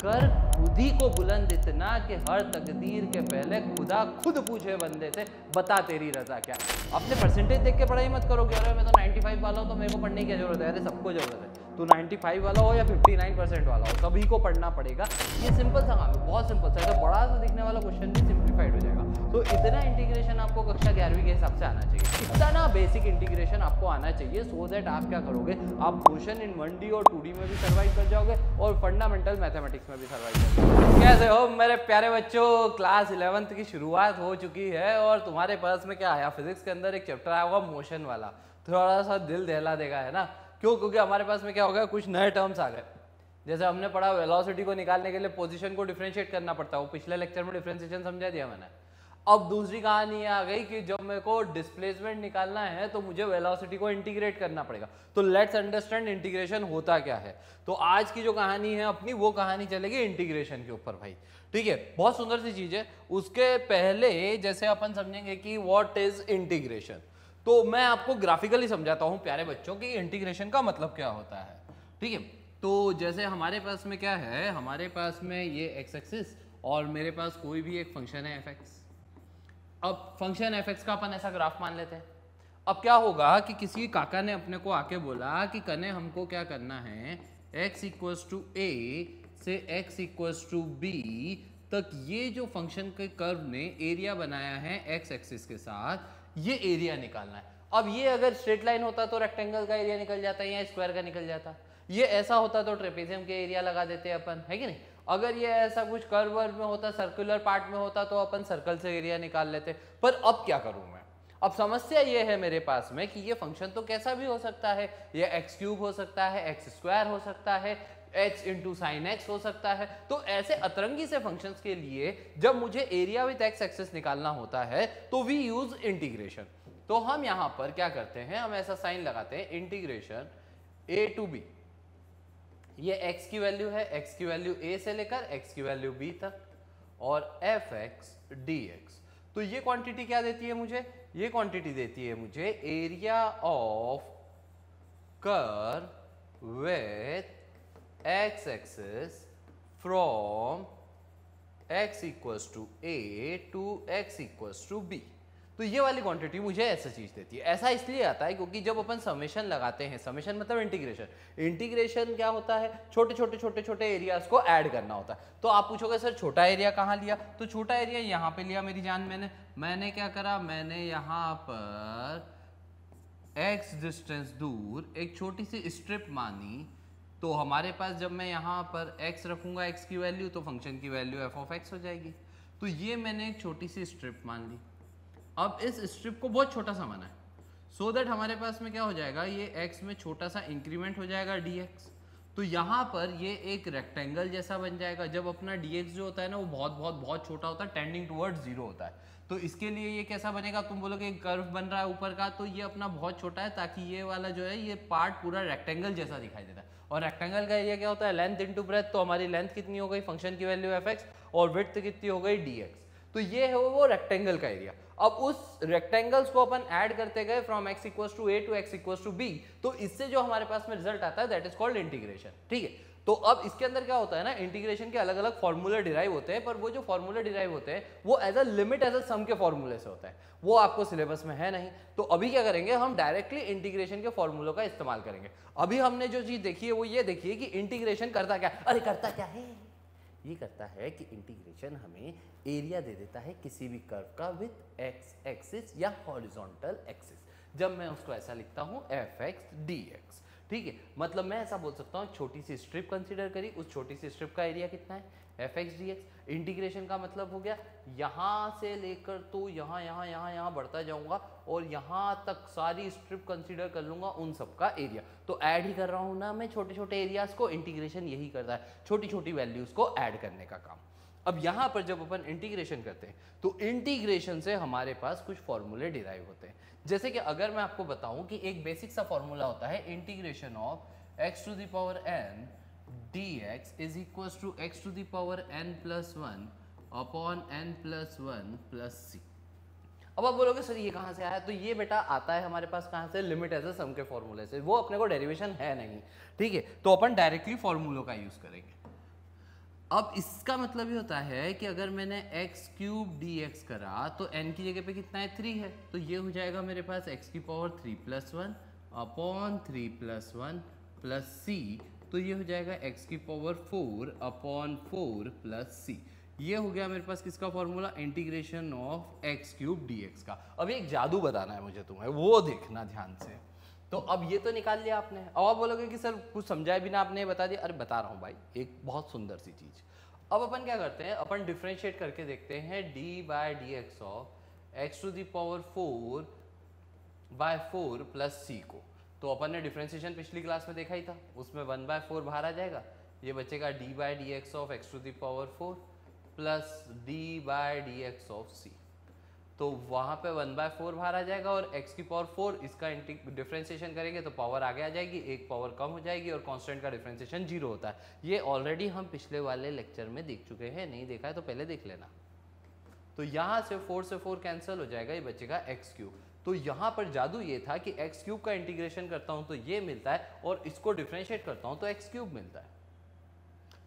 कर खुद ही को बुलंद इतना कि हर तकदीर के पहले खुदा खुद पूछे बंदे से, बता तेरी रजा क्या। अपने परसेंटेज देख के पढ़ाई मत करो कि अरे मैं तो 95 वाला हूँ तो मेरे को पढ़ने की क्या जरूरत है। अरे सबको जरूरत है, तो 95 वाला हो या 59% वाला हो, सभी को पढ़ना पड़ेगा। ये सिंपल सा काम है, बहुत सिंपल सा है। तो बड़ा सा दिखने वाला क्वेश्चन भी सिंप्लीफाइड हो जाएगा। तो इतना इंटीग्रेशन आपको कक्षा 11वीं के हिसाब से आना चाहिए, इतना बेसिक इंटीग्रेशन आपको आना चाहिए, सो दैट आप क्या करोगे, आप क्वेश्चन इन 1D और 2D में भी सर्वाइव कर जाओगे और फंडामेंटल मैथमेटिक्स में भी सर्वाइव कर जाओगे। कैसे हो मेरे प्यारे बच्चों, क्लास 11th की शुरुआत हो चुकी है और तुम्हारे पास में क्या आया, फिजिक्स के अंदर एक चैप्टर आया होगा मोशन वाला, थोड़ा सा दिल दहला देगा, है ना। क्यों? क्योंकि हमारे पास में क्या हो गया, कुछ नए टर्म्स आ गए। जैसे हमने पढ़ा वेलोसिटी को निकालने के लिए पोजीशन को डिफरेंशिएट करना पड़ता है, वो पिछले लेक्चर में डिफरेंशिएशन समझा दिया मैंने। अब दूसरी कहानी आ गई कि जब मेरे को डिस्प्लेसमेंट निकालना है तो मुझे वेलोसिटी को इंटीग्रेट करना पड़ेगा। तो लेट्स अंडरस्टैंड इंटीग्रेशन होता क्या है। तो आज की जो कहानी है अपनी, वो कहानी चलेगी इंटीग्रेशन के ऊपर भाई, ठीक है। बहुत सुंदर सी चीज है। उसके पहले जैसे अपन समझेंगे कि व्हाट इज इंटीग्रेशन, तो मैं आपको ग्राफिकली समझाता हूं प्यारे बच्चों कि इंटीग्रेशन का मतलब क्या होता है, ठीक है। तो जैसे हमारे पास में क्या है, हमारे पास में ये एक्स एक्सिस और मेरे पास कोई भी एक फंक्शन है एफ एक्स। अब फंक्शन एफ एक्स का अपन ऐसा ग्राफ मान लेते हैं। अब क्या होगा कि किसी काका ने अपने को आके बोला कि कने हमको क्या करना है, x इक्वल्स टू a से x इक्वल्स टू b तक ये जो फंक्शन के कर्व ने एरिया बनाया है x एक्सिस के साथ, ये एरिया निकालना है। अब ये अगर स्ट्रेट लाइन होता तो रेक्टेंगल का एरिया निकल जाता या स्क्वायर का निकल जाता। ये ऐसा होता तो ट्रेपेजियम के एरिया लगा देते अपन, है कि नहीं। अगर ये ऐसा कुछ कर्व में होता, सर्कुलर पार्ट में होता, तो अपन सर्कल से एरिया निकाल लेते। पर अब क्या करूं मैं, अब समस्या ये है मेरे पास में कि ये फंक्शन तो कैसा भी हो सकता है, ये एक्स क्यूब हो सकता है, एक्स स्क्वायर हो सकता है, h इंटू साइन एक्स हो सकता है। तो ऐसे अतरंगी से फंक्शंस के लिए जब मुझे एरिया विद एक्स एक्सिस निकालना होता है तो वी यूज इंटीग्रेशन। तो हम यहां पर क्या करते हैं, हम ऐसा साइन लगाते हैं इंटीग्रेशन a टू b। ये x की वैल्यू है, x की वैल्यू a से लेकर x की वैल्यू b तक, और एफ एक्स डी एक्स। तो ये क्वांटिटी क्या देती है मुझे, ये क्वांटिटी देती है मुझे area of curve with x axis from x equals to a to x equals to b। तो ये वाली क्वांटिटी मुझे ऐसा चीज देती है। ऐसा इसलिए आता है क्योंकि जब अपन समेशन लगाते हैं, समेशन मतलब इंटीग्रेशन, इंटीग्रेशन क्या होता है, छोटे छोटे एरियाज को ऐड करना होता है। तो आप पूछोगे सर छोटा एरिया कहाँ लिया, तो छोटा एरिया यहाँ पे लिया मेरी जान। मैंने क्या करा, मैंने यहाँ पर x डिस्टेंस दूर एक छोटी सी स्ट्रिप मानी। तो हमारे पास जब मैं यहाँ पर x रखूंगा, x की वैल्यू, तो फंक्शन की वैल्यू f ऑफ x हो जाएगी। तो ये मैंने एक छोटी सी स्ट्रिप मान ली। अब इस स्ट्रिप को बहुत छोटा सा माना है, सो दैट हमारे पास में क्या हो जाएगा, ये x में छोटा सा इंक्रीमेंट हो जाएगा dx। तो यहाँ पर ये एक रेक्टेंगल जैसा बन जाएगा। जब अपना dx जो होता है ना, वो बहुत छोटा होता है, टेंडिंग टुवर्ड्स जीरो होता है। तो इसके लिए ये कैसा बनेगा, तुम बोलोगे कर्व बन रहा है ऊपर का, तो ये अपना बहुत छोटा है ताकि ये वाला जो है ये पार्ट पूरा रेक्टेंगल जैसा दिखाई देता है। और रेक्टेंगल का एरिया क्या होता है, लेंथ इनटू ब्रेथ। तो हमारी लेंथ कितनी हो गई, फंक्शन की वैल्यू एफ एक्स, और विड्थ कितनी हो गई dx। तो ये है वो रेक्टेंगल का एरिया। अब उस रेक्टेंगल्स को अपन ऐड करते गए from x equals to a to x equals to b। तो इससे जो हमारे पास में रिजल्ट आता है दैट इज कॉल्ड इंटीग्रेशन, ठीक है। तो अब इसके अंदर क्या होता है ना, इंटीग्रेशन के अलग अलग फॉर्मूले डिराइव होते हैं, पर वो जो फॉर्मूले डिराइव होते हैं वो as a limit as a sum के फॉर्मूले से होता है, वो आपको सिलेबस में है नहीं। तो अभी क्या करेंगे, हम डायरेक्टली इंटीग्रेशन के फॉर्मूलों का इस्तेमाल करेंगे। अभी हमने जो चीज देखी है वो ये देखिए कि इंटीग्रेशन करता क्या, अरे करता क्या है, ये करता है कि इंटीग्रेशन हमें एरिया दे देता है किसी भी कर्व का विथ एक्स एक्सिस या हॉरिजॉन्टल एक्सिस। जब मैं उसको ऐसा लिखता हूं एफ एक्स डी एक्स, ठीक है। मतलब मैं ऐसा बोल सकता हूँ, छोटी सी स्ट्रिप कंसीडर करी, उस छोटी सी स्ट्रिप का एरिया कितना है, F x D x. Integration का मतलब हो गया यहाँ से लेकर तो यहाँ बढ़ता जाऊंगा और यहाँ तक सारी स्ट्रिप कंसीडर कर लूंगा, उन सब का एरिया। तो ऐड ही कर रहा हूँ ना मैं छोटे छोटे एरियाज को, इंटीग्रेशन यही करता है, छोटी छोटी वैल्यूज को ऐड करने का काम। अब यहाँ पर जब अपन इंटीग्रेशन करते हैं तो इंटीग्रेशन से हमारे पास कुछ फॉर्मूले डिराइव होते हैं। जैसे कि अगर मैं आपको बताऊं कि एक बेसिक सा फॉर्मूला होता है integration of x to the power n dx is equals to x to the power n plus 1 upon n plus 1 plus c। अब आप बोलोगे सर ये कहाँ से आया, तो ये बेटा आता है हमारे पास कहाँ से, लिमिट एज अ सम के फॉर्मूले से। वो अपने को डेरिवेशन है नहीं, ठीक है। तो अपन डायरेक्टली फॉर्मूलों का यूज करेंगे। अब इसका मतलब ये होता है कि अगर मैंने एक्स क्यूब डी एक्स करा तो n की जगह पे कितना है 3 है, तो ये हो जाएगा मेरे पास x की पावर 3+1 अपॉन 3+1 प्लस c, तो ये हो जाएगा x की पावर 4 अपॉन 4 प्लस c। ये हो गया मेरे पास किसका formula, integration of x cube D x का। अब एक जादू बताना है मुझे तुम्हें, वो देखना ध्यान से। तो अब ये तो निकाल लिया आपने, अब आप बोलोगे कि सर कुछ समझाए बिना आपने बता दिया। अरे बता रहा हूँ भाई, एक बहुत सुंदर सी चीज। अब अपन क्या करते हैं, अपन डिफ्रेंशिएट करके देखते हैं d/dx of x to the power 4/4 plus c को। तो अपन ने डिफ्रेंशिएशन पिछली क्लास में देखा ही था, उसमें 1/4 बाहर आ जाएगा, ये बचेगा d/dx of x to the power 4 plus d/dx of c। तो वहाँ पे 1/4 बाहर आ जाएगा और x की पावर 4, इसका डिफ्रेंशिएशन करेंगे तो पावर आगे आ जाएगी, एक पावर कम हो जाएगी और कांस्टेंट का डिफ्रेंशिएशन 0 होता है। ये ऑलरेडी हम पिछले वाले लेक्चर में देख चुके हैं, नहीं देखा है तो पहले देख लेना। तो यहाँ से 4 से 4 कैंसिल हो जाएगा, ये बचेगा x क्यूब। तो यहाँ पर जादू ये था कि x क्यूब का इंटीग्रेशन करता हूँ तो ये मिलता है, और इसको डिफ्रेंशिएट करता हूँ तो x क्यूब मिलता है।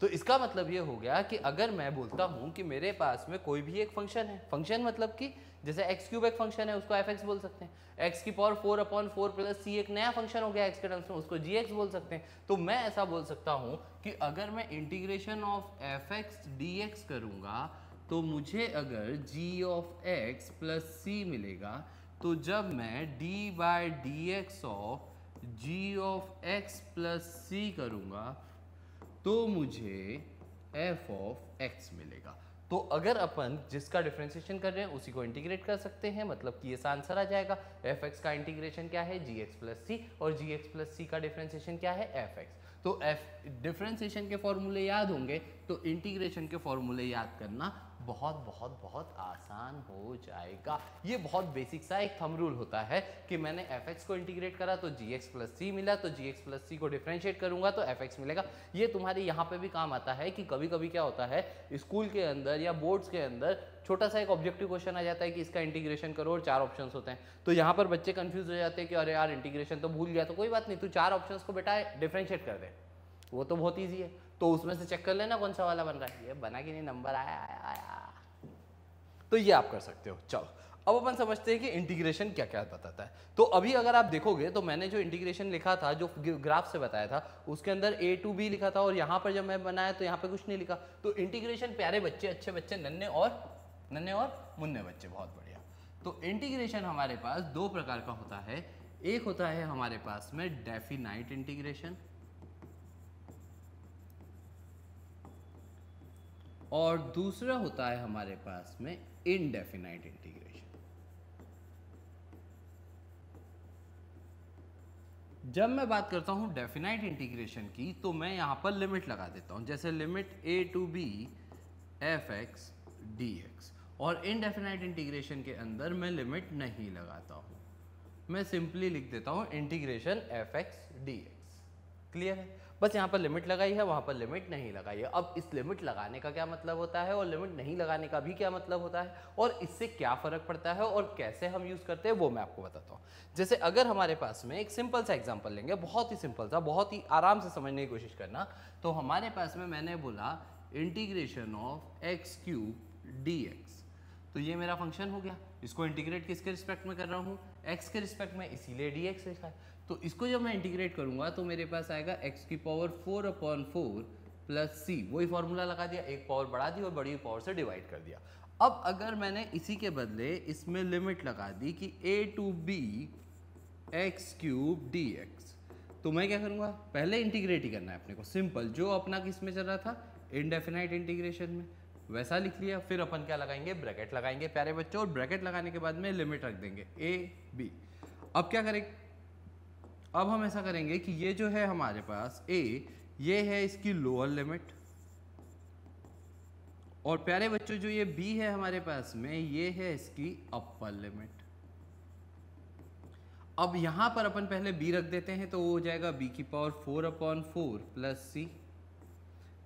तो इसका मतलब ये हो गया कि अगर मैं बोलता हूं कि मेरे पास में कोई भी एक फंक्शन है, फंक्शन मतलब कि जैसे एक्स क्यूब एक फंक्शन है, उसको एफ एक्स बोल सकते हैं। एक्स की पावर 4/4 प्लस सी एक नया फंक्शन हो गया एक्स के टर्म्स में, उसको जी एक्स बोल सकते हैं। तो मैं ऐसा बोल सकता हूं कि अगर मैं integration of F x D x करूंगा तो मुझे अगर g of x plus c मिलेगा, तो जब मैं d/dx of g of x plus c करूंगा तो मुझे f ऑफ x मिलेगा। तो अगर अपन जिसका डिफरेंशिएशन कर रहे हैं उसी को इंटीग्रेट कर सकते हैं, मतलब कि ये आंसर आ जाएगा। एफ एक्स का इंटीग्रेशन क्या है, जी एक्स प्लस सी, और जी एक्स प्लस सी का डिफरेंशिएशन क्या है, एफ एक्स। तो एफ डिफरेंशिएशन के फॉर्मूले याद होंगे तो इंटीग्रेशन के फॉर्मूले याद करना बहुत बहुत बहुत आसान हो जाएगा। ये बहुत बेसिक सा एक थंब रूल होता है कि मैंने एफ एक्स को इंटीग्रेट करा तो जी एक्स प्लस सी मिला, तो जी एक्स प्लस सी को डिफरेंशिएट करूंगा तो एफ एक्स मिलेगा। ये तुम्हारे यहाँ पे भी काम आता है कि कभी कभी क्या होता है, स्कूल के अंदर या बोर्ड्स के अंदर छोटा सा एक ऑब्जेक्टिव क्वेश्चन आ जाता है कि इसका इंटीग्रेशन करो और 4 ऑप्शंस होते हैं। तो यहाँ पर बच्चे कंफ्यूज हो जाते हैं कि अरे यार इंटीग्रेशन तो भूल गया। तो कोई बात नहीं, तू 4 ऑप्शंस को बेटा डिफरेंशिएट कर दे, वो तो बहुत ईजी है। तो उसमें से चेक कर लेना कौन सा वाला बन रहा है, ये बना कि नहीं, नंबर आया। तो ये आप कर सकते हो। चलो अब अपन समझते हैं कि इंटीग्रेशन क्या क्या बताता है। तो अभी अगर आप देखोगे तो मैंने जो इंटीग्रेशन लिखा था, जो ग्राफ से बताया था, उसके अंदर a to b लिखा था, और यहाँ पर जब मैं बनाया तो यहाँ पे कुछ नहीं लिखा। तो इंटीग्रेशन प्यारे बच्चे, अच्छे बच्चे, नन्हे और मुन्ने बच्चे, बहुत बढ़िया। तो इंटीग्रेशन हमारे पास 2 प्रकार का होता है। एक होता है हमारे पास में डेफिनाइट इंटीग्रेशन, और दूसरा होता है हमारे पास में इनडेफिनाइट इंटीग्रेशन। जब मैं बात करता हूं डेफिनाइट इंटीग्रेशन की तो मैं यहां पर लिमिट लगा देता हूं, जैसे limit a to b F x D x. और इनडेफिनाइट इंटीग्रेशन के अंदर मैं लिमिट नहीं लगाता हूं, मैं सिंपली लिख देता हूं integration F x D x. Clear है? बस यहाँ पर लिमिट लगाई है, वहाँ पर लिमिट नहीं लगाई है। अब इस लिमिट लगाने का क्या मतलब होता है और लिमिट नहीं लगाने का भी क्या मतलब होता है, और इससे क्या फ़र्क पड़ता है और कैसे हम यूज़ करते हैं, वो मैं आपको बताता हूँ। जैसे अगर हमारे पास में एक सिंपल सा एग्जाम्पल लेंगे, बहुत ही सिंपल सा, बहुत ही आराम से समझने की कोशिश करना। तो हमारे पास में मैंने बोला integration of x cube D x, तो ये मेरा फंक्शन हो गया। इसको इंटीग्रेट किसके रिस्पेक्ट में कर रहा हूँ, एक्स के रिस्पेक्ट में, इसीलिए डी एक्स लिखा है। तो इसको जब मैं इंटीग्रेट करूंगा तो मेरे पास आएगा x की पावर 4/4 प्लस सी। वही फॉर्मूला लगा दिया, एक पावर बढ़ा दी और बड़ी पावर से डिवाइड कर दिया। अब अगर मैंने इसी के बदले इसमें लिमिट लगा दी कि a to b x cube D x, तो मैं क्या करूँगा, पहले इंटीग्रेट ही करना है अपने को, सिंपल, जो अपना किस में चल रहा था, इनडेफिनाइट इंटीग्रेशन में, वैसा लिख लिया। फिर अपन क्या लगाएंगे, ब्रैकेट लगाएंगे प्यारे बच्चों, और ब्रैकेट लगाने के बाद में लिमिट रख देंगे a b। अब क्या करें, अब हम ऐसा करेंगे कि ये जो है हमारे पास a, ये है इसकी लोअर लिमिट, और प्यारे बच्चों जो ये b है हमारे पास में, ये है इसकी अपर लिमिट। अब यहां पर अपन पहले b रख देते हैं, तो वो हो जाएगा b की power 4/4 plus C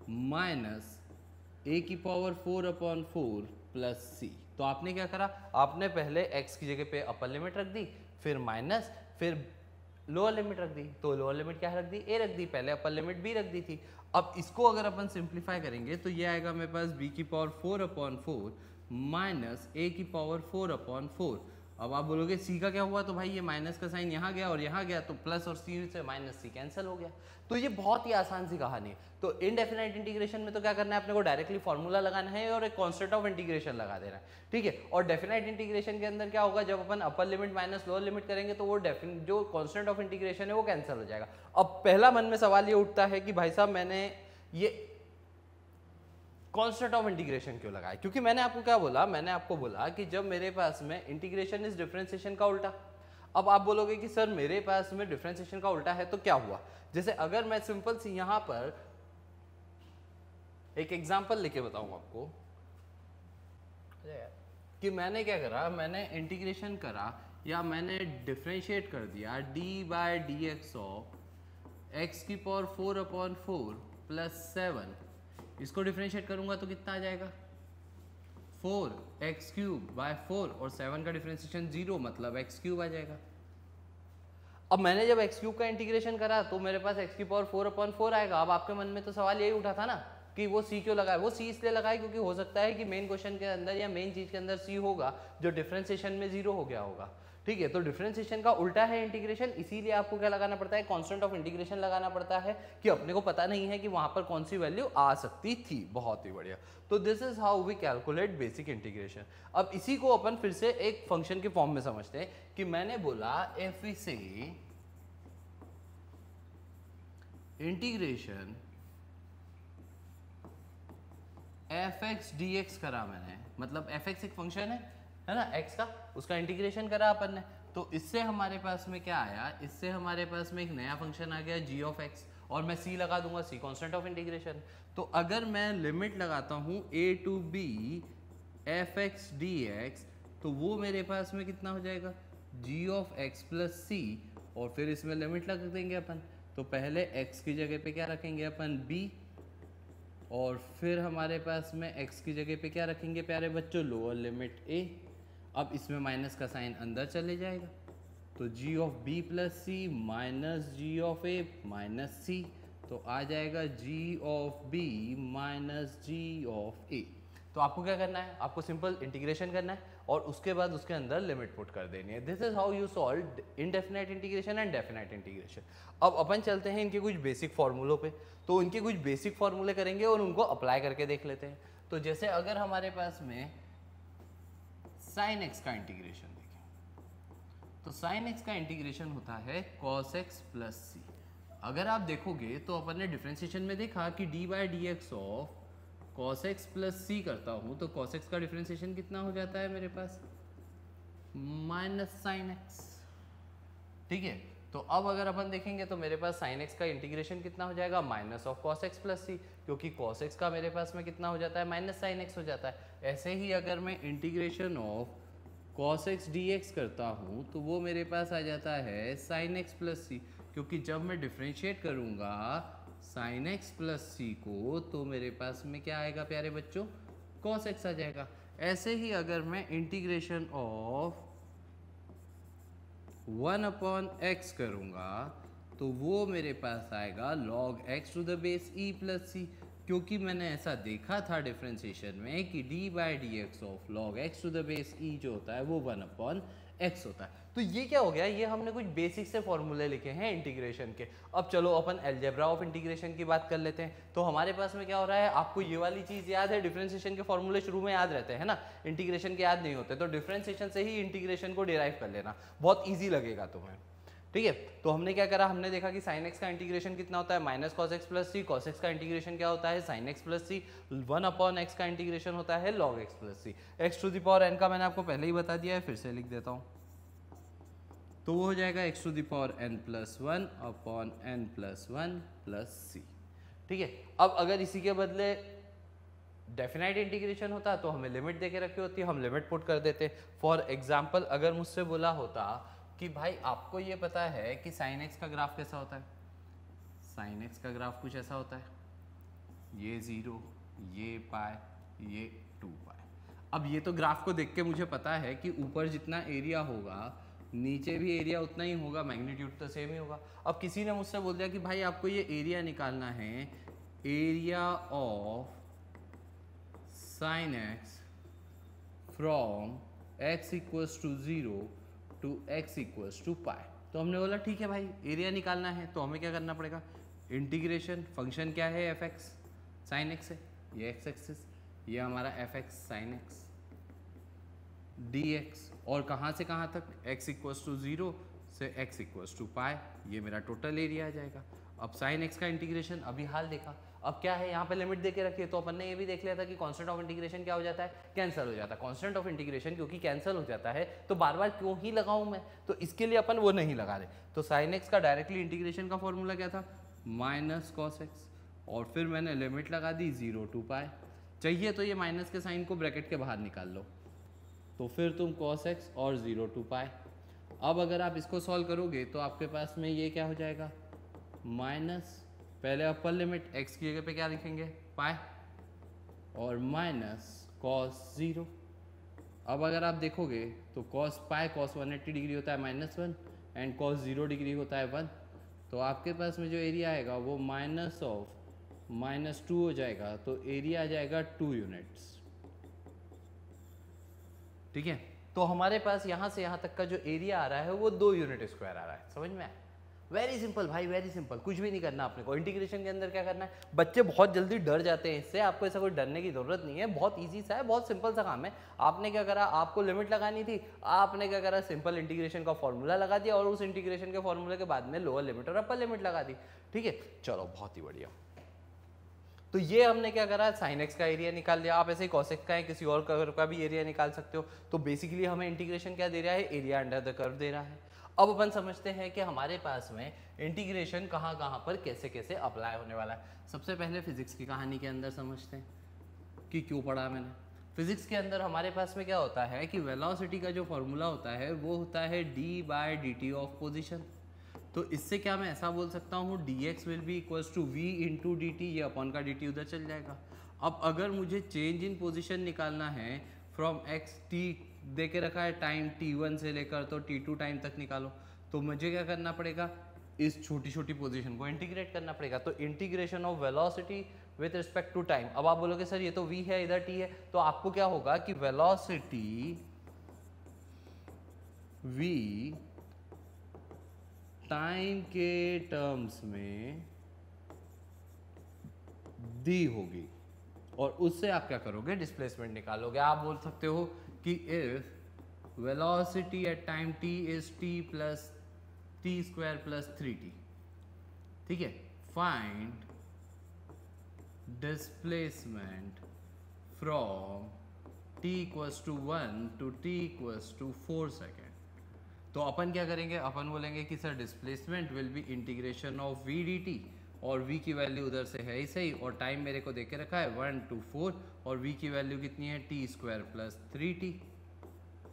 minus a की पावर 4/4 प्लस सी। तो आपने क्या करा, आपने पहले x की जगह पे अपर लिमिट रख दी, फिर माइनस, फिर लोअर लिमिट रख दी। तो लोअर लिमिट क्या रख दी, a रख दी, पहले अपर लिमिट b रख दी थी। अब इसको अगर अपन सिंप्लीफाई करेंगे तो ये आएगा मेरे पास b की पावर 4/4 माइनस a की पावर 4/4। अब आप बोलोगे c का क्या हुआ, तो भाई ये माइनस का साइन यहाँ गया और यहाँ गया, तो प्लस और c से माइनस c कैंसिल हो गया। तो ये बहुत ही आसान सी कहानी है। तो इनडेफिनाइट इंटीग्रेशन में तो क्या करना है, अपने को डायरेक्टली फॉर्मूला लगाना है और एक कांस्टेंट ऑफ इंटीग्रेशन लगा देना है, ठीक है। और डेफिनाइट इंटीग्रेशन के अंदर क्या होगा, जब अपन upper limit minus lower limit करेंगे तो वो जो कांस्टेंट ऑफ इंटीग्रेशन है वो कैंसिल हो जाएगा। अब पहला मन में सवाल ये उठता है कि भाई साहब मैंने ये कांस्टेंट ऑफ इंटीग्रेशन क्यों लगाया, क्योंकि मैंने आपको क्या बोला, मैंने आपको बोला कि जब मेरे पास में इंटीग्रेशन इज डिफरेंशिएशन का उल्टा। अब आप बोलोगे कि सर मेरे पास में डिफरेंशिएशन का उल्टा है तो क्या हुआ, जैसे अगर मैं सिंपल सी यहां पर एक एग्जांपल लेके बताऊं आपको कि मैंने क्या करा, मैंने इंटीग्रेशन करा या मैंने डिफरेंशिएट कर दिया d/dx ऑफ x की पावर 4/4 प्लस 7, इसको डिफरेंशिएट करूंगा तो कितना आ जाएगा 4x³/4 और 7 का डिफरेंशिएशन 0 मतलब x³ आ जाएगा। अब मैंने जब x³ का इंटीग्रेशन करा तो मेरे पास x की पावर 4/4 आएगा। अब आपके मन में तो सवाल यही उठा था ना कि वो c क्यों लगाया, वो c इसलिए लगाया क्योंकि हो सकता है कि मेन क्वेश्चन के अंदर या मेन चीज के अंदर c होगा जो डिफरेंशिएशन में 0 हो गया होगा, ठीक है। तो डिफरेंशिएशन का उल्टा है इंटीग्रेशन, इसीलिए आपको क्या लगाना पड़ता है, कांस्टेंट ऑफ इंटीग्रेशन लगाना पड़ता है कि अपने को पता नहीं है कि वहां पर कौन सी वैल्यू आ सकती थी। बहुत ही बढ़िया। तो this is how we calculate basic integration. अब इसी को अपन फिर से एक फंक्शन के फॉर्म में समझते हैं कि मैंने बोला इफ वी से इंटीग्रेशन fx dx करा मैंने, मतलब fx एक फंक्शन है ना x का, उसका इंटीग्रेशन करा अपन ने, तो इससे हमारे पास में क्या आया, इससे हमारे पास में एक नया फंक्शन आ गया g ऑफ x और मैं c लगा दूंगा, c कांस्टेंट ऑफ इंटीग्रेशन। तो अगर मैं लिमिट लगाता हूं a टू b fx dx तो वो मेरे पास में कितना हो जाएगा g of x plus c और फिर इसमें लिमिट लगा देंगे अपन। तो पहले x की जगह पे क्या रखेंगे अपन b और फिर हमारे पास में x की जगह पे क्या रखेंगे प्यारे बच्चों, लोअर लिमिट a। अब इसमें माइनस का साइन अंदर चले जाएगा तो g of b plus c minus g of a minus c, तो आ जाएगा g of b minus g of a। तो आपको क्या करना है, आपको सिंपल इंटीग्रेशन करना है और उसके बाद उसके अंदर लिमिट पुट कर देनी है। This is how you solve indefinite integration and definite integration. अब अपन चलते हैं इनके कुछ बेसिक फॉर्मूलों पे, तो इनके कुछ बेसिक फॉर्मूले करेंगे और उनको अप्लाई करके देख लेते हैं। तो जैसे अगर हमारे पास में साइन एक्स का इंटीग्रेशन देखें तो साइन एक्स का इंटीग्रेशन होता है कॉस एक्स प्लस सी। अगर आप देखोगे तो अपन ने डिफरेंशिएशन में देखा कि d/dx of cos x plus c करता हूं तो cos x का डिफरेंशिएशन कितना हो जाता है मेरे पास माइनस साइन एक्स, ठीक है। तो अब अगर अपन देखेंगे तो मेरे पास साइन x का इंटीग्रेशन कितना हो जाएगा minus of cos x plus c, क्योंकि cos x का मेरे पास में कितना हो जाता है माइनस साइन x हो जाता है। ऐसे ही अगर मैं integration of cos x dx करता हूं तो वो मेरे पास आ जाता है साइन x प्लस सी, क्योंकि जब मैं डिफरेंशिएट करूंगा साइन एक्स प्लस सी को तो मेरे पास में क्या आएगा प्यारे बच्चों cos x आ जाएगा। ऐसे ही अगर मैं इंटीग्रेशन ऑफ 1/x करूंगा तो वो मेरे पास आएगा log x to the base e plus c, क्योंकि मैंने ऐसा देखा था डिफरेंशिएशन में कि d/dx of log x to the base e जो होता है वो 1/x होता है। तो ये क्या हो गया, ये हमने कुछ बेसिक से फॉर्मूले लिखे हैं इंटीग्रेशन के। अब चलो अपन अलजेब्रा ऑफ इंटीग्रेशन की बात कर लेते हैं। तो हमारे पास में क्या हो रहा है, आपको ये वाली चीज याद है, डिफरेंशिएशन के फॉर्मूले शुरू में याद रहते हैं ना, इंटीग्रेशन के याद नहीं होते, तो डिफरेंशिएशन से ही इंटीग्रेशन को डिराइव कर लेना, बहुत ईजी लगेगा तुम्हें, ठीक है। तो हमने क्या करा, हमने देखा कि साइन एक्स का इंटीग्रेशन कितना होता है माइनस कॉस एक्स प्लस सी, कॉस एक्स का इंटीग्रेशन क्या होता है साइन एक्स प्लस सी, 1/x का इंटीग्रेशन होता है log x plus C. X to the power n का मैंने आपको पहले ही बता दिया है, फिर से लिख देता हूँ, तो वो हो जाएगा x to the power n plus 1 upon n plus 1 plus c, ठीक है। अब अगर इसी के बदले डेफिनाइट इंटीग्रेशन होता तो हमें लिमिट देके रखी होती, हम लिमिट पुट कर देते। फॉर एग्जाम्पल अगर मुझसे बोला होता कि भाई आपको ये पता है कि साइन एक्स का ग्राफ कैसा होता है, साइन एक्स का ग्राफ कुछ ऐसा होता है, ये 0, ये पाई, ये 2 पाई। अब ये तो ग्राफ को देख के मुझे पता है कि ऊपर जितना एरिया होगा नीचे भी एरिया उतना ही होगा, मैग्नीट्यूड तो सेम ही होगा। अब किसी ने मुझसे बोल दिया कि भाई आपको ये एरिया निकालना है area of sine x from x equals to 0 to x equals to pi. तो हमने बोला ठीक है भाई, एरिया निकालना है तो हमें क्या करना पड़ेगा, इंटीग्रेशन, फंक्शन क्या है एफ एक्स साइन एक्स है, ये एक्स एक्सिस, ये हमारा F x sine x D x, और कहाँ से कहाँ तक, x इक्वल्स टू 0 से x इक्वल्स टू पाई, ये मेरा टोटल एरिया आ जाएगा। अब साइन x का इंटीग्रेशन अभी हाल देखा, अब क्या है यहाँ पे लिमिट दे के रखी है, तो अपन ने ये भी देख लिया था कि कांस्टेंट ऑफ इंटीग्रेशन क्या हो जाता है, कैंसिल हो जाता है। कांस्टेंट ऑफ इंटीग्रेशन क्योंकि कैंसिल हो जाता है तो बार बार क्यों ही लगाऊं मैं, तो इसके लिए अपन वो नहीं लगा रहे। तो साइन x का डायरेक्टली इंटीग्रेशन का फॉर्मूला क्या था, माइनस कॉस एक्स, और फिर मैंने लिमिट लगा दी 0 टू पाई। चाहिए तो ये माइनस के साइन को ब्रैकेट के बाहर निकाल लो, तो फिर तुम cos x और 0 टू पाई। अब अगर आप इसको सॉल्व करोगे तो आपके पास में ये क्या हो जाएगा, माइनस, पहले अपर लिमिट x की जगह पे क्या लिखेंगे पाई, और माइनस cos 0। अब अगर आप देखोगे तो cos पाई cos 180 डिग्री होता है -1 एंड cos 0 डिग्री होता है 1, तो आपके पास में जो एरिया आएगा वो माइनस ऑफ -2 हो जाएगा, तो एरिया आ जाएगा 2 यूनिट्स। ठीक है, तो हमारे पास यहाँ से यहाँ तक का जो एरिया आ रहा है वो 2 यूनिट स्क्वायर आ रहा है। समझ में आया? वेरी सिंपल भाई, वेरी सिंपल, कुछ भी नहीं करना आपने को। इंटीग्रेशन के अंदर क्या करना है, बच्चे बहुत जल्दी डर जाते हैं इससे, आपको ऐसा कोई डरने की जरूरत नहीं है, बहुत इजी सा है, बहुत सिंपल सा काम है। आपने क्या करा, आपको लिमिट लगानी थी, आपने क्या करा, सिंपल इंटीग्रेशन का फॉर्मूला लगा दिया और उस इंटीग्रेशन के फॉर्मूले के बाद में लोअर लिमिट और अपर लिमिट लगा दी। ठीक है, चलो बहुत ही बढ़िया। तो ये हमने क्या करा, साइन एक्स का एरिया निकाल लिया। आप ऐसे ही कॉस एक्स का है, किसी और कर्व का भी एरिया निकाल सकते हो। तो बेसिकली हमें इंटीग्रेशन क्या दे रहा है, एरिया अंडर द कर्व दे रहा है। अब अपन समझते हैं कि हमारे पास में इंटीग्रेशन कहाँ कहाँ पर कैसे कैसे अप्लाई होने वाला है। सबसे पहले फिजिक्स की कहानी के अंदर समझते हैं कि क्यों पढ़ा मैंने। फिजिक्स के अंदर हमारे पास में क्या होता है कि वेलोसिटी का जो फॉर्मूला होता है वो होता है d/dt ऑफ पोजिशन। तो इससे क्या मैं ऐसा बोल सकता हूँ, dx will be equals to v into D T, ये अपॉन का dt उधर चल जाएगा। अब अगर मुझे चेंज इन पोजीशन निकालना है फ्रॉम x, t दे के रखा है टाइम t1 से लेकर तो t2 टाइम तक निकालो, तो मुझे क्या करना पड़ेगा, इस छोटी छोटी पोजीशन को इंटीग्रेट करना पड़ेगा। तो integration of velocity with respect to time. अब आप बोलोगे सर ये तो v है इधर t है, तो आपको क्या होगा कि वेलोसिटी v टाइम के टर्म्स में दी होगी, और उससे आप क्या करोगे, डिस्प्लेसमेंट निकालोगे। आप बोल सकते हो कि if velocity at time t is t plus t square plus 3t, ठीक है, find displacement from t equals to 1 to t equals to 4 second. तो अपन क्या करेंगे, अपन बोलेंगे कि sir displacement will be integration of v dt, और v की वैल्यू उधर से है ही सही, और टाइम मेरे को दे के रखा है 1 to 4, और v की वैल्यू कितनी है, t स्क्वायर प्लस 3t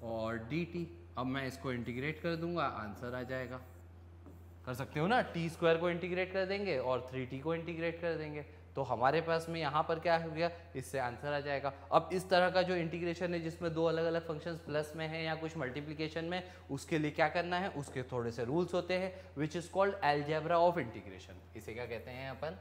और dt। अब मैं इसको इंटीग्रेट कर दूंगा, आंसर आ जाएगा। कर सकते हो ना, t स्क्वायर को इंटीग्रेट कर देंगे और 3t को इंटीग्रेट कर देंगे, तो हमारे पास में यहाँ पर क्या हो गया, इससे आंसर आ जाएगा। अब इस तरह का जो इंटीग्रेशन है जिसमें दो अलग अलग फंक्शंस प्लस में है या कुछ मल्टीप्लिकेशन में, उसके लिए क्या करना है, उसके थोड़े से रूल्स होते हैं, which is called algebra of integration. इसे क्या कहते हैं अपन,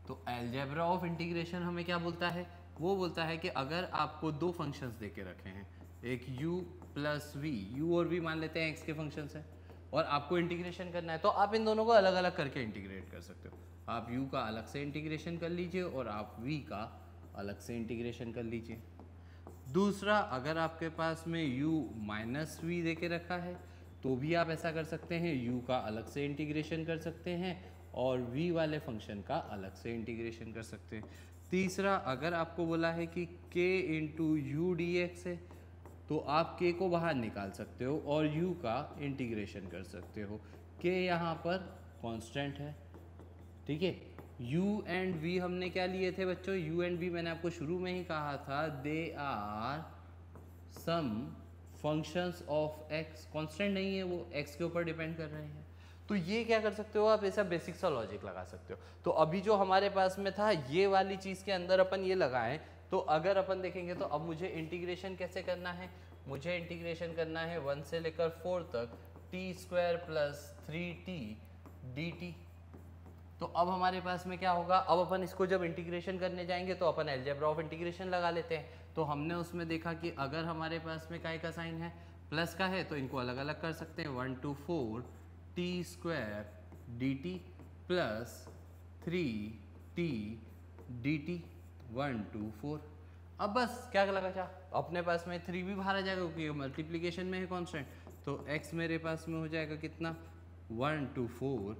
तो अलजेब्रा ऑफ इंटीग्रेशन हमें क्या बोलता है, वो बोलता है कि अगर आपको दो फंक्शंस दे के रखे हैं, एक u प्लस वी, यू और v मान लेते हैं x के फंक्शंस हैं, और आपको इंटीग्रेशन करना है, तो आप इन दोनों को अलग अलग करके इंटीग्रेट कर सकते हो। आप u का अलग से इंटीग्रेशन कर लीजिए और आप v का अलग से इंटीग्रेशन कर लीजिए। दूसरा, अगर आपके पास में u माइनस वी दे के रखा है तो भी आप ऐसा कर सकते हैं, u का अलग से इंटीग्रेशन कर सकते हैं और v वाले फंक्शन का अलग से इंटीग्रेशन कर सकते हैं। तीसरा, अगर आपको बोला है कि k into U D x है, तो आप k को बाहर निकाल सकते हो और u का इंटीग्रेशन कर सकते हो। k यहाँ पर कांस्टेंट है, ठीक है। u एंड v हमने क्या लिए थे बच्चों, u एंड v मैंने आपको शुरू में ही कहा था, they are some functions of x। Constant नहीं है, वो x के ऊपर डिपेंड कर रहे हैं। तो ये क्या कर सकते हो आप, ऐसा बेसिक सा लॉजिक लगा सकते हो। तो अभी जो हमारे पास में था, ये वाली चीज़ के अंदर अपन ये लगाएं, तो अगर अपन देखेंगे तो अब मुझे इंटीग्रेशन कैसे करना है, मुझे इंटीग्रेशन करना है 1 से लेकर 4 तक T square plus 3t dt। तो अब हमारे पास में क्या होगा, अब अपन इसको जब इंटीग्रेशन करने जाएंगे तो अपन अलजेब्रा ऑफ इंटीग्रेशन लगा लेते हैं। तो हमने उसमें देखा कि अगर हमारे पास में काय का साइन है, प्लस का है, तो इनको अलग अलग कर सकते हैं। 1 to 4 T square D T plus 3t dt 1 to 4। अब बस क्या लगा था, अपने पास में 3 भी बाहर आ जाएगा क्योंकि मल्टीप्लीकेशन में है कांस्टेंट। तो x मेरे पास में हो जाएगा कितना, 1 to 4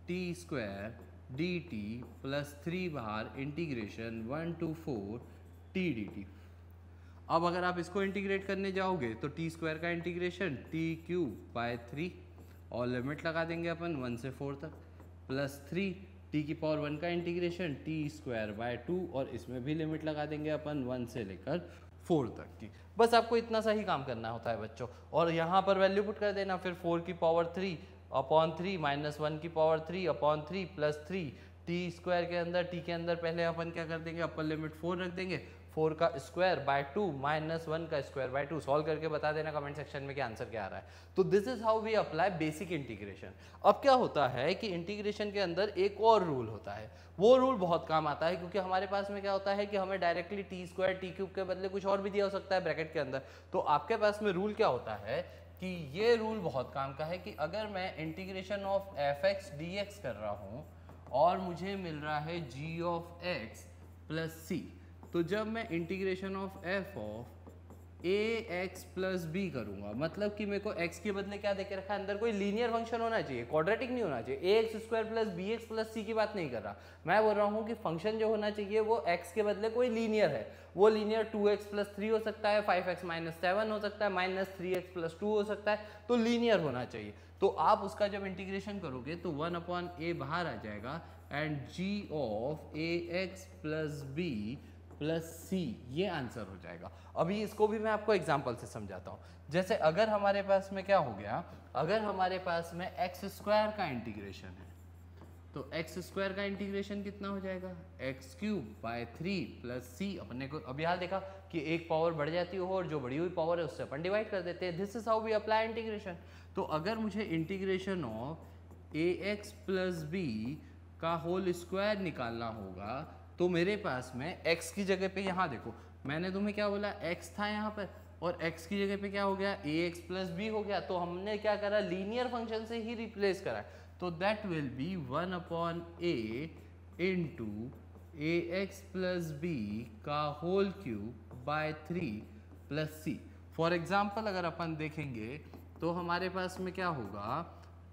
T square D T plus 3 बाहर integration 1 to 4 T D T. अब अगर आप इसको इंटीग्रेट करने जाओगे तो टी स्क्वायर का इंटीग्रेशन टी क्यूब बाय 3 और लिमिट लगा देंगे अपन 1 से 4 तक, प्लस 3 टी की पावर 1 का इंटीग्रेशन टी स्क्वायर बाय 2 और इसमें भी लिमिट लगा देंगे अपन 1 से लेकर 4 तक की। बस आपको इतना सा ही काम करना होता है बच्चों, और यहाँ पर वैल्यू पुट कर देना, फिर 4 की पावर 3 अपॉन 3 माइनस 1 की power 3 upon 3 plus 3 T square के अंदर, टी के अंदर पहले अपन क्या कर देंगे, अपर लिमिट 4 रख देंगे, 4 का स्क्वायर बाय 2 माइनस 1 का स्क्वायर बाय 2। सॉल्व करके बता देना कमेंट सेक्शन में कि आंसर क्या आ रहा है। तो this is how we apply basic integration. अब क्या होता है कि इंटीग्रेशन के अंदर एक और रूल होता है, वो रूल बहुत काम आता है क्योंकि हमारे पास में क्या होता है कि हमें directly T square T cube के बदले कुछ और भी दिया हो सकता है ब्रैकेट के अंदर। तो आपके पास में रूल क्या होता है कि ये रूल बहुत काम का है कि अगर मैं integration of F x D X कर रहा हूँ और मुझे मिल रहा है G of x plus C, तो जब मैं integration of F of A x plus B करूंगा, मतलब कि मेरे को एक्स के बदले क्या देके रखा है, अंदर कोई लीनियर फंक्शन होना चाहिए, क्वाड्रेटिक नहीं होना चाहिए। A x square plus b x plus c की बात नहीं कर रहा, मैं बोल रहा हूँ कि फंक्शन जो होना चाहिए वो एक्स के बदले कोई लीनियर है। वो लीनियर 2x प्लस 3 हो सकता है, 5x माइनस 7 हो सकता है, माइनस 3x प्लस 2 हो सकता है, तो लीनियर होना चाहिए। तो आप उसका जब इंटीग्रेशन करोगे तो 1 अपॉन ए बाहर आ जाएगा and g of A x plus b plus c, ये आंसर हो जाएगा। अभी इसको भी मैं आपको एग्जांपल से समझाता हूँ। जैसे अगर हमारे पास में क्या हो गया, अगर हमारे पास में एक्स स्क्वायर का इंटीग्रेशन है तो एक्स स्क्वायर का इंटीग्रेशन कितना हो जाएगा, एक्स क्यूब बाय 3 प्लस सी। अपने को अभी हाल देखा कि एक पावर बढ़ जाती हो और जो बढ़ी हुई पावर है उससे अपन डिवाइड कर देते हैं। This is how we apply integration. तो अगर मुझे integration of A x plus B का होल स्क्वायर निकालना होगा तो मेरे पास में x की जगह पे, यहाँ देखो मैंने तुम्हें क्या बोला, x था यहाँ पर और x की जगह पे क्या हो गया, ए एक्स प्लस बी हो गया। तो हमने क्या करा, लीनियर फंक्शन से ही रिप्लेस करा। तो that will be 1 upon a into a x plus B का whole cube by 3 plus c. For example अगर अपन देखेंगे तो हमारे पास में क्या होगा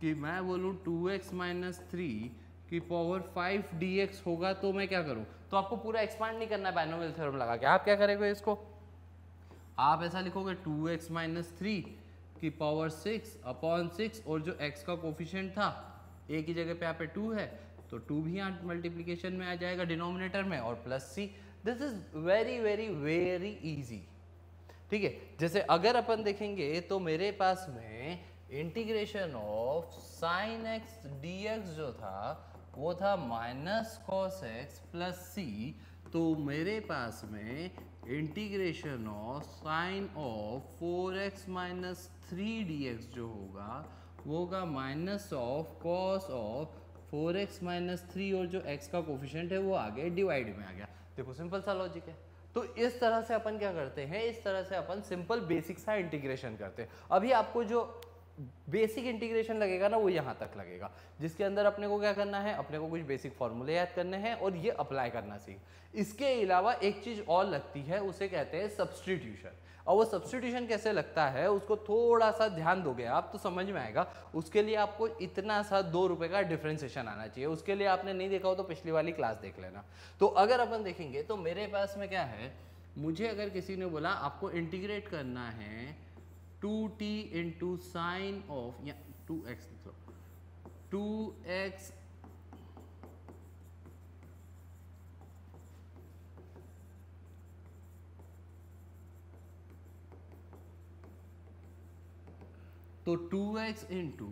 कि मैं बोलूँ 2x माइनस 3 की पावर 5 dx होगा, तो मैं क्या करूं, तो आपको पूरा एक्सपांड नहीं करना है बाइनोमियल थ्योरम लगा के। आप क्या करेंगे, इसको आप ऐसा लिखोगे 2x माइनस 3 की पावर 6 अपॉन 6 और जो x का कोफिशिएंट था a की जगह पे यहाँ पे 2 है तो 2 भी यहाँ मल्टीप्लीकेशन में आ जाएगा डिनोमिनेटर में और plus C. This is very very very easy. ठीक है, जैसे अगर अपन देखेंगे तो मेरे पास में integration of sine x D x जो था वो था minus cos x plus C. तो मेरे पास में integration of sine of 4x minus 3 dx जो होगा वो होगा minus of cos of 4x minus 3 और जो x का कोफिशिएंट है वो आगे डिवाइड में आ गया। देखो सिंपल सा लॉजिक है। तो इस तरह से अपन क्या करते हैं, इस तरह से अपन सिंपल बेसिक सा इंटीग्रेशन करते हैं। अभी आपको जो बेसिक इंटीग्रेशन लगेगा ना वो यहाँ तक लगेगा, जिसके अंदर अपने को क्या करना है, अपने को कुछ बेसिक फॉर्मूले याद करने हैं और ये अप्लाई करना सीख। इसके अलावा एक चीज और लगती है, उसे कहते हैं सब्स्टिट्यूशन। और वो सब्स्टिट्यूशन कैसे लगता है उसको थोड़ा सा ध्यान दोगे आप तो समझ में आएगा। उसके लिए आपको इतना सा 2 रुपए का डिफरेंशिएशन आना चाहिए। उसके लिए आपने नहीं देखा हो तो पिछली वाली क्लास देख लेना। तो अगर अपन देखेंगे तो मेरे पास में क्या है, मुझे अगर किसी ने बोला आपको इंटीग्रेट करना है 2t इंटू साइन ऑफ, या 2x लिख लो, 2x तो 2x इंटू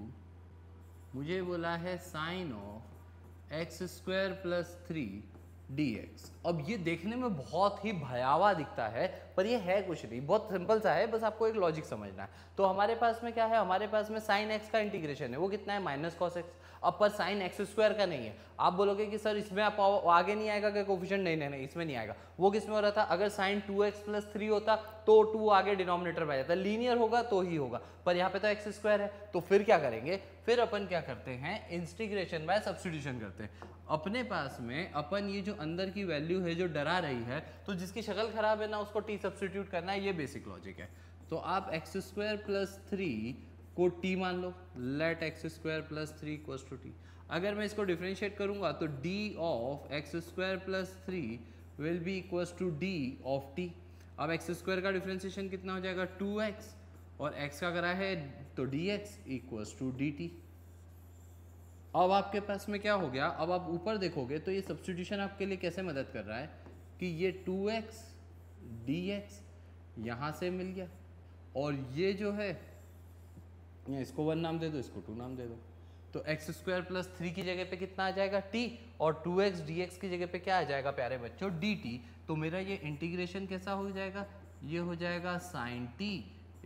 मुझे बोला है sine of X square plus 3 dx। अब ये देखने में बहुत ही भयावह दिखता है, पर ये है कुछ नहीं, बहुत सिंपल सा है, बस आपको एक लॉजिक समझना है। तो हमारे पास में क्या है, हमारे पास में साइन एक्स का इंटीग्रेशन है, वो कितना है माइनस कॉस एक्स। अब पर साइन एक्स स्क्वायर का नहीं है। आप बोलोगे कि सर इसमें आप आगे नहीं आएगा क्या कोफिशिएंट, नहीं नहीं नहीं इसमें नहीं आएगा। वो किस में हो रहा था, अगर साइन 2x + 3 होता तो 2 आगे डिनोमिनेटर में आ जाता, लीनियर होगा तो ही होगा, पर यहाँ पे तो एक्स स्क्वायर है। तो फिर क्या करेंगे, फिर अपन क्या करते हैं, इंटीग्रेशन बाय सब्स्टिट्यूशन करते हैं। अपने पास में अपन ये जो अंदर की वैल्यू है जो डरा रही है, तो जिसकी शक्ल खराब है ना उसको t सब्स्टिट्यूट करना है, ये बेसिक लॉजिक है। तो आप x² + 3 को t मान लो, लेट x² + 3 = t। अगर मैं इसको डिफरेंशिएट करूंगा तो d of x² + 3 will be equal to d of t। अब x² का डिफरेंशिएशन कितना हो जाएगा 2x, और x का करा है तो dx = dt। अब आपके पास में क्या हो गया, अब आप ऊपर देखोगे तो ये सब्स्टिट्यूशन आपके लिए कैसे मदद कर रहा है कि ये 2x dx यहाँ से मिल गया, और ये जो है इसको 1 नाम दे दो, इसको 2 नाम दे दो, तो x² + 3 की जगह पे कितना आ जाएगा t, और 2x dx की जगह पे क्या आ जाएगा प्यारे बच्चों dt। तो मेरा ये इंटीग्रेशन कैसा हो जाएगा, ये हो जाएगा sin t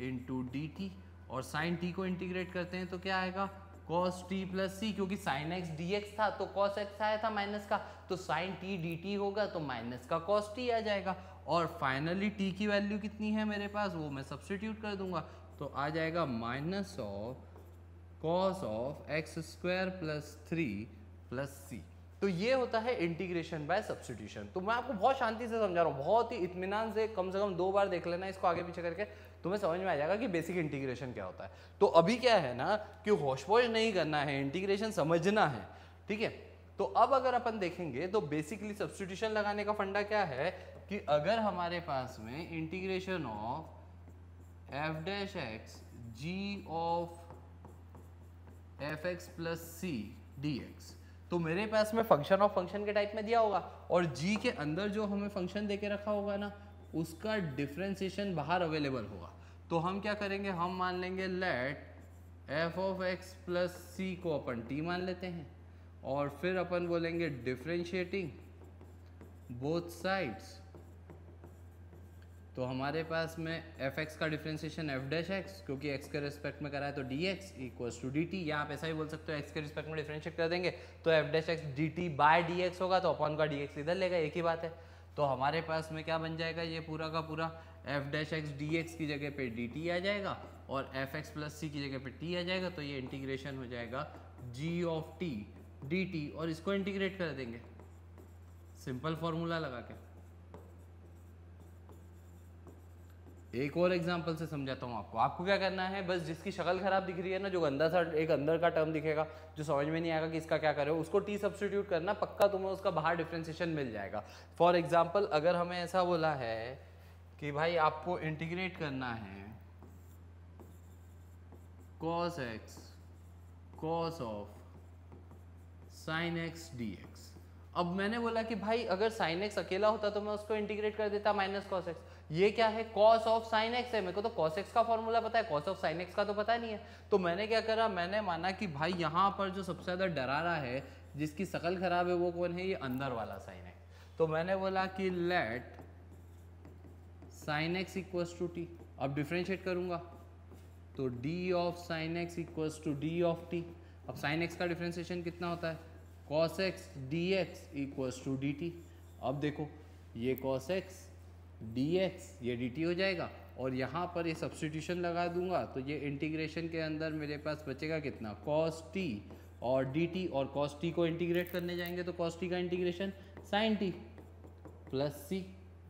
× dt, और sin t को इंटीग्रेट करते हैं तो क्या आएगा cos t + c, क्योंकि sin x dx था तो cos x आया था माइनस का, तो sin t dt होगा तो माइनस का cos t आ जाएगा। और फाइनली t की वैल्यू कितनी है मेरे पास, वो मैं सब्स्टिट्यूट कर दूंगा, तो आ जाएगा -cos x² + 3 + c। तो ये होता है इंटीग्रेशन बाय सब्स्टिट्यूशन। तो मैं आपको बहुत शांति से समझा रहा हूँ, बहुत ही इत्मीनान से, कम से कम 2 बार देख लेना इसको आगे पीछे करके, तुम्हें समझ में आ जाएगा कि बेसिक इंटीग्रेशन क्या होता है। तो अभी क्या है ना कि होश-पोश नहीं करना है, इंटीग्रेशन समझना है, ठीक है। तो अब अगर अपन देखेंगे तो बेसिकली सब्स्टिट्यूशन लगाने का फंडा क्या है कि अगर हमारे पास में integration of f' g of fx + c dx, तो मेरे पास में फंक्शन ऑफ फंक्शन के टाइप में दिया होगा, और g के अंदर जो हमें फंक्शन देके रखा होगा ना उसका डिफरेंशिएशन बाहर अवेलेबल होगा। तो हम क्या करेंगे, हम मान लेंगे लेट f(x + c) को अपन t मान लेते हैं, और फिर अपन बोलेंगे डिफरेंशिएटिंग बोथ साइड्स। तो हमारे पास में fx का डिफरेंशिएशन f'(x), क्योंकि x के रिस्पेक्ट में करा है तो dx = dt, या आप ऐसा ही बोल सकते हो x के रिस्पेक्ट में डिफरेंशिएट कर देंगे तो f'(x) dt/dx होगा, तो अपन का dx इधर लेगा, एक ही बात है। तो हमारे पास में क्या बन जाएगा, ये पूरा का पूरा f'(x) dx की जगह पे dt आ जाएगा, और fx + c की जगह पे t आ जाएगा, तो ये इंटीग्रेशन हो जाएगा g of t dt, और इसको इंटीग्रेट कर देंगे सिंपल फॉर्मूला लगा के। एक और एग्जांपल से समझाता हूँ आपको। आपको क्या करना है, बस जिसकी शक्ल खराब दिख रही है ना, जो गंदा सा एक अंदर का टर्म दिखेगा जो समझ में नहीं आएगा कि इसका क्या करे, उसको t सब्स्टिट्यूट करना, पक्का तुम्हें उसका बाहर डिफरेंशिएशन मिल जाएगा। फॉर एग्जांपल अगर हमें ऐसा बोला है कि भाई आपको इंटीग्रेट करना है cos x cos of sin x dx। अब मैंने बोला कि भाई अगर sin x अकेला होता तो मैं उसको इंटीग्रेट कर देता -cos x। ये क्या है, cos of sin x है, मेरे को तो cos x का फॉर्मूला पता है, cos of sin x का तो पता नहीं है। तो मैंने क्या करा, मैंने माना कि भाई यहाँ पर जो सबसे ज्यादा डरा रहा है, जिसकी शक्ल खराब है, वो कौन है, ये अंदर वाला sin x। तो मैंने बोला कि लेट sin x = t। अब डिफरेंशिएट करूंगा तो d of sin x = d of t। अब sin x का डिफरेंशिएशन कितना होता है, cos x dx = dt। अब देखो ये cos x dx ये dt हो जाएगा, और यहाँ पर ये सब्स्टिट्यूशन लगा दूंगा तो ये इंटीग्रेशन के अंदर मेरे पास बचेगा कितना, cos t और dt, और cos t को इंटीग्रेट करने जाएंगे तो cos t का इंटीग्रेशन sin t + c।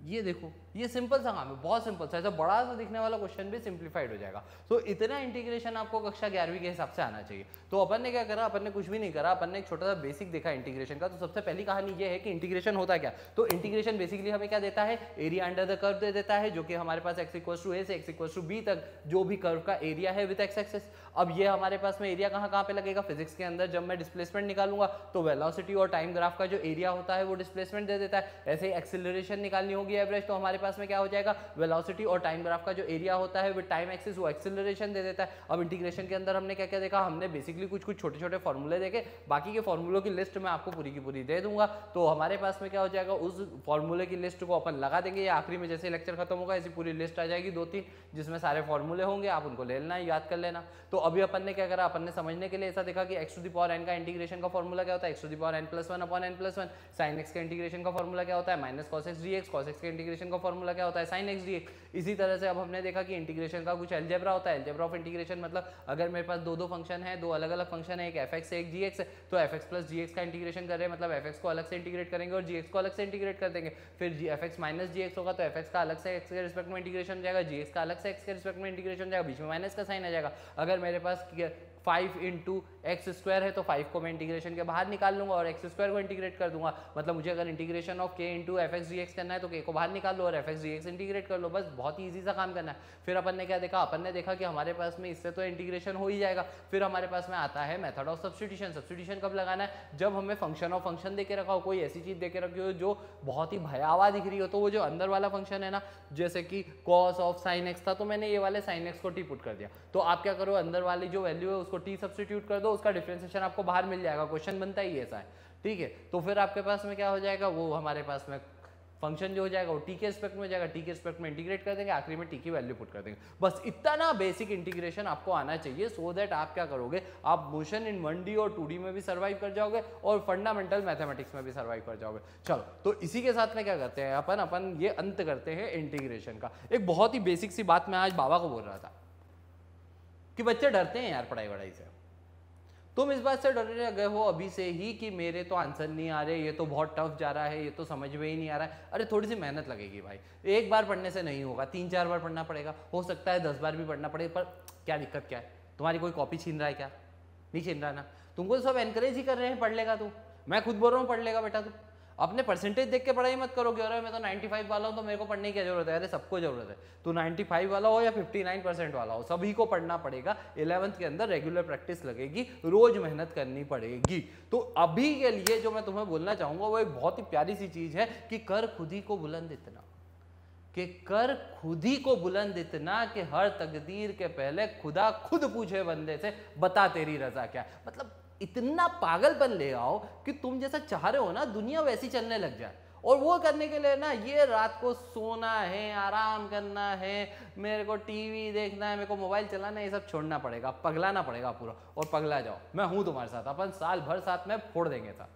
ये देखो ये सिंपल सा काम है, बहुत सिंपल सा, ऐसा बड़ा सा दिखने वाला क्वेश्चन भी सिंप्लीफाइड हो जाएगा। तो इतना इंटीग्रेशन आपको कक्षा 11वीं के हिसाब से आना चाहिए। तो अपन ने क्या करा, अपन ने कुछ भी नहीं करा, अपन ने एक छोटा सा बेसिक देखा इंटीग्रेशन का। तो सबसे पहली कहानी ये है कि इंटीग्रेशन होता क्या। तो इंटीग्रेशन बेसिकली हमें क्या देता है, एरिया अंडर द कर्व दे देता है, जो कि हमारे पास x = a से x = b तक जो भी कर्व का एरिया है विद x एक्सिस। अब ये हमारे पास में एरिया कहाँ पे लगेगा, फिजिक्स के अंदर जब मैं डिस्प्लेसमेंट निकालूंगा तो वेलोसिटी और टाइम ग्राफ का जो एरिया होता है वो डिस्प्लेसमेंट दे देता है। ऐसे ही एक्सेलरेशन निकालनी होगी एवरेज, तो हमारे पास में क्या हो जाएगा, वेलोसिटी और टाइम ग्राफ का जो एरिया होता है विद टाइम एक्सिस वो एक्सीलरेशन दे देता है। अब इंटीग्रेशन के अंदर हमने क्या क्या देखा, हमने बेसिकली कुछ छोटे छोटे फॉर्मूले देखे, बाकी के फॉर्मूलों की लिस्ट मैं आपको पूरी की पूरी दे दूंगा। तो हमारे पास में क्या हो जाएगा, उस फॉर्मूले की लिस्ट को अपन लगा देंगे, या आखिरी में जैसे लेक्चर खत्म होगा ऐसी पूरी लिस्ट आ जाएगी 2-3 जिसमें सारे फॉर्मूले होंगे, आप उनको ले लेना, याद कर लेना। तो अभी अपन ने क्या करा, अपन ने समझने के लिए ऐसा देखा कि x to the power n का इंटीग्रेशन का फॉर्मूला क्या होता है, x to the power n+1 upon n+1। sin x का इंटीग्रेशन का फॉर्मूला क्या होता है, minus cos x dx। cos x के इंटीग्रेशन का फॉर्मूला क्या होता है, sin x dx। इसी तरह से अब हमने देखा कि इंटीग्रेशन का कुछ अलजेब्रा होता है। अलजेब्रा ऑफ इंटीग्रेशन मतलब अगर मेरे पास दो फंक्शन है, दो अलग अलग फंक्शन है, एक fx है एक gx है, तो fx प्लस gx का इंटीग्रेशन कर रहे हैं, मतलब fx को अलग से इंटीग्रेट करेंगे और gx को अलग से इंटीग्रेट कर देंगे। फिर fx माइनस gx होगा तो fx का अलग से x के रिस्पेक्ट में इंटीग्रेशन हो जाएगा, gx का अलग से x के रिस्पेक्ट में इंटीग्रेशन हो जाएगा, बीच में माइनस का साइन आ जाएगा। अगर मेरे पास 5 इंटू एक्स स्क्वायर है तो 5 को मैं इंटीग्रेशन के बाहर निकाल लूंगा और एक्स स्क्वायर को इंटीग्रेट कर दूंगा। मतलब मुझे अगर इंटीग्रेशन ऑफ के into F x D x करना है तो के को बाहर निकाल लो और F x D x integrate कर लो, बस बहुत ही ईजी सा काम करना है। फिर अपन ने क्या देखा, अपन ने देखा कि हमारे पास में इससे तो इंटीग्रेशन हो ही जाएगा। फिर हमारे पास में आता है मेथड ऑफ सब्स्टिट्यूशन। सब्स्टिट्यूशन कब लगाना है, जब हमें फंक्शन ऑफ फंक्शन दे के रखा हो, कोई ऐसी चीज दे के रखी हो जो बहुत ही भयावह दिख रही हो, तो वो जो अंदर वाला फंक्शन है ना, जैसे कि cos ऑफ sin x था तो मैंने ये वाले sin x को t पुट कर दिया, तो आप क्या करो, अंदर वाली जो वैल्यू है उसको t सब्स्टिट्यूट कर दो, उसका डिफरेंशिएशन आपको बाहर मिल जाएगा। क्वेश्चन बनता ही ऐसा है, ठीक है। तो फिर आपके पास में क्या हो जाएगा, वो हमारे पास में फंक्शन जो हो जाएगा वो टी के रिस्पेक्ट में हो जाएगा, टी के रिस्पेक्ट में इंटीग्रेट कर देंगे, आखिरी में टी की वैल्यू पुट कर देंगे। बस इतना ना बेसिक इंटीग्रेशन आपको आना चाहिए, सो दैट आप क्या करोगे, आप मोशन इन 1D और 2D में भी सर्वाइव कर जाओगे और फंडामेंटल मैथमेटिक्स में भी सर्वाइव कर जाओगे। चलो, तो इसी के साथ में क्या करते हैं अपन ये अंत करते हैं इंटीग्रेशन का। एक बहुत ही बेसिक सी बात मैं आज बाबा को बोल रहा था कि बच्चे डरते हैं यार पढ़ाई वढ़ाई से। तुम इस बात से डरने लगे हो अभी से ही कि मेरे तो आंसर नहीं आ रहे, ये तो बहुत टफ जा रहा है, ये तो समझ में ही नहीं आ रहा है। अरे थोड़ी सी मेहनत लगेगी भाई, एक बार पढ़ने से नहीं होगा, 3-4 बार पढ़ना पड़ेगा, हो सकता है 10 बार भी पढ़ना पड़े। पर क्या दिक्कत क्या है, तुम्हारी कोई कॉपी छीन रहा है क्या, नहीं छीन रहा ना, तुमको तो सब एनकरेज ही कर रहे हैं, पढ़ लेगा तू, मैं खुद बोल रहा हूँ पढ़ लेगा बेटा तू। अपने परसेंटेज देख के पढ़ाई मत करो कि अरे मैं तो 95 वाला हूँ तो मेरे को पढ़ने की क्या जरूरत है। अरे सबको जरूरत है, तू 95 वाला हो या 59% वाला हो, सभी को पढ़ना पड़ेगा। 11th के अंदर रेगुलर प्रैक्टिस लगेगी, रोज मेहनत करनी पड़ेगी। तो अभी के लिए जो मैं तुम्हें बोलना चाहूंगा वो एक बहुत ही प्यारी सी चीज है कि कर खुद ही को बुलंद इतना, कि कर खुद ही को बुलंद इतना कि हर तकदीर के पहले खुदा खुद पूछे बंदे से बता तेरी रजा क्या है। मतलब इतना पागलपन ले आओ कि तुम जैसा चाह रहे हो ना दुनिया वैसी चलने लग जाए। और वो करने के लिए ना ये रात को सोना है, आराम करना है, मेरे को टीवी देखना है, मेरे को मोबाइल चलाना है, ये सब छोड़ना पड़ेगा, पगलाना पड़ेगा पूरा, और पगला जाओ। मैं हूं तुम्हारे साथ, अपन साल भर साथ में फोड़ देंगे था।